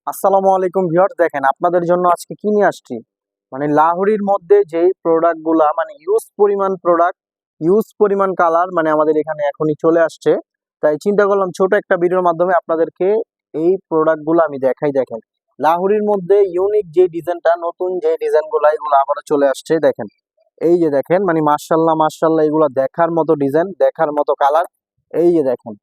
আসসালামু আলাইকুম ভিউয়ার্স, দেখেন আপনাদের জন্য আজকে কি নিয়ে আসছি। মানে লাহোরির মধ্যে যেই প্রোডাক্ট গুলা মানে ইউজ পরিমাণ কালার মানে আমাদের এখানে এখনই চলে আসছে। তাই চিন্তা করলাম ছোট একটা ভিডিওর মাধ্যমে আপনাদেরকে এই প্রোডাক্ট গুলো আমি দেখাই। দেখেন লাহোরির মধ্যে ইউনিক যে ডিজাইনটা, নতুন যে ডিজাইন গুলা এগুলো আবারও চলে আসছে। দেখেন এই যে দেখেন মানে মাশাল্লাহ মাশাল্লাহ, এগুলো দেখার মতো ডিজাইন, দেখার মতো কালার। এই যে দেখেন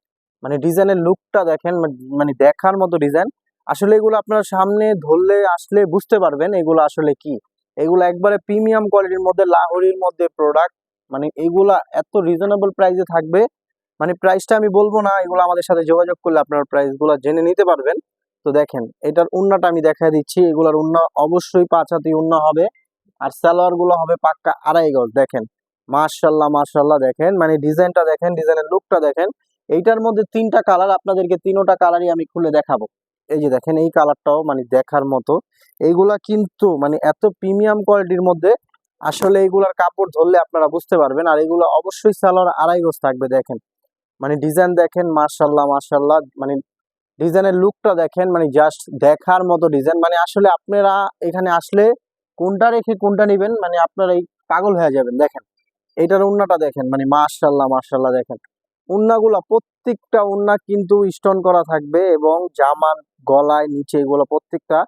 মানে ডিজাইনের লুকটা দেখেন, মানে দেখার মতো ডিজাইন। আসলে এগুলো আপনার সামনে ধরলে আসলে বুঝতে পারবেন এগুলো আসলে কি। এগুলো একবারে প্রিমিয়াম কোয়ালিটির মধ্যে লাহোরির মধ্যে প্রোডাক্ট। মানে এগুলা এত রিজনেবল প্রাইসে থাকবে, মানে প্রাইসটা আমি বলবো না, এগুলো আমাদের সাথে যোগাযোগ করলে আপনার প্রাইস গুলা জেনে নিতে পারবেন। তো দেখেন এটার উন্নাটা আমি দেখাই দিচ্ছি। এগুলার উন্না অবশ্যই 5 হাতি উন্না হবে, আর সালোয়ার গুলো হবে পাক্কা 2.5 গজ। দেখেন মাশাল্লাহ মাশাল্লাহ, দেখেন মানে ডিজাইনটা দেখেন, ডিজাইনের লুকটা দেখেন। এইটার মধ্যে 3টা কালার, আপনাদেরকে 3টা কালারই আমি খুলে দেখাবো। এই যে দেখেন এই কালারটাও মানে দেখার মতো। এইগুলা কিন্তু মানে এত প্রিমিয়াম কোয়ালিটির মধ্যে, আসলে এইগুলার কাপড় ধরলে আপনারা বুঝতে পারবেন। আর এগুলো অবশ্যই সালোয়ার 2.5 গজ থাকবে। দেখেন মানে ডিজাইন দেখেন মাশাল্লাহ মাশাল্লাহ, মানে ডিজাইনের লুকটা দেখেন, মানে জাস্ট দেখার মতো ডিজাইন। মানে আসলে আপনারা এখানে আসলে কোনটা রেখে কোনটা নেবেন, মানে আপনারা এই পাগল হয়ে যাবেন। দেখেন এটার উন্নাটা দেখেন, মানে মাশাল্লাহ মাশাল্লাহ। দেখেন উন্নাগুলা প্রত্যেকটা উন্না কিন্তু স্টোন করা থাকবে, এবং জামার গলায় নিচে এগুলো প্রত্যেকটা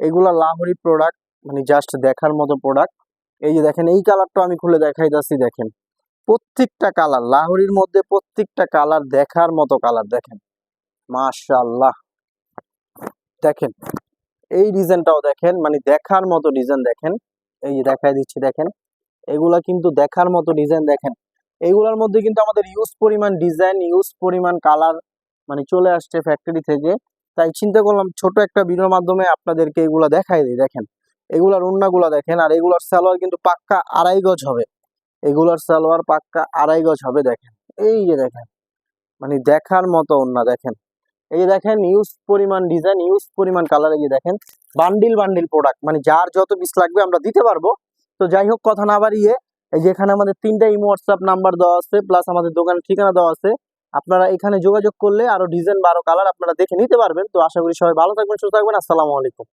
এগুলা লাহোরি প্রোডাক্ট, মানে জাস্ট দেখার মতো প্রোডাক্ট। এই যে দেখেন এই কালারটা আমি খুলে দেখাইতাছি। দেখেন প্রত্যেকটা কালার লাহোরির মধ্যে, প্রত্যেকটা কালার দেখার মতো কালার। দেখেন মাশাআল্লাহ, দেখেন এই ডিজাইনটাও দেখেন, মানে দেখার মতো ডিজাইন। দেখেন এই যে দেখাই দিচ্ছি, দেখেন এগুলা কিন্তু দেখার মতো ডিজাইন। দেখেন এইগুলার মধ্যে কিন্তু আমাদের ইউজ পরিমাণ ডিজাইন, ইউজ পরিমাণ কালার মানে চলে আসছে ফ্যাক্টরি থেকে। তাই চিন্তা করলাম ছোট একটা ভিডিওর মাধ্যমে আপনাদেরকে এগুলা দেখাই দিই। দেখেন এগুলার ওন্নাগুলা দেখেন, আর এগুলার সালোয়ার কিন্তু পাক্কা 2.5 গজ হবে। এগুলার সালোয়ার পাক্কা 2.5 গজ হবে। দেখেন এই যে দেখেন মানে দেখার মতো ওন্না। দেখেন এই যে দেখেন ইউজ পরিমাণ ডিজাইন, ইউজ পরিমাণ কালার। এই যে দেখেন বান্ডিল বান্ডিল প্রোডাক্ট, মানে যার যত পিস লাগবে আমরা দিতে পারবো। তো যাই হোক কথা না বাড়িয়ে, এই যে এখানে আমাদের 3টা ইমো হোয়াটসঅ্যাপ নাম্বার দেওয়া আছে, প্লাস আমাদের দোকানের ঠিকানা দেওয়া আছে। আপনারা এখানে যোগাযোগ করলে আরো ডিজাইন 12 কালার আপনারা দেখে নিতে পারবেন। তো আশা করি সবাই ভালো থাকবেন, সুস্থ থাকবেন। আসসালামু আলাইকুম।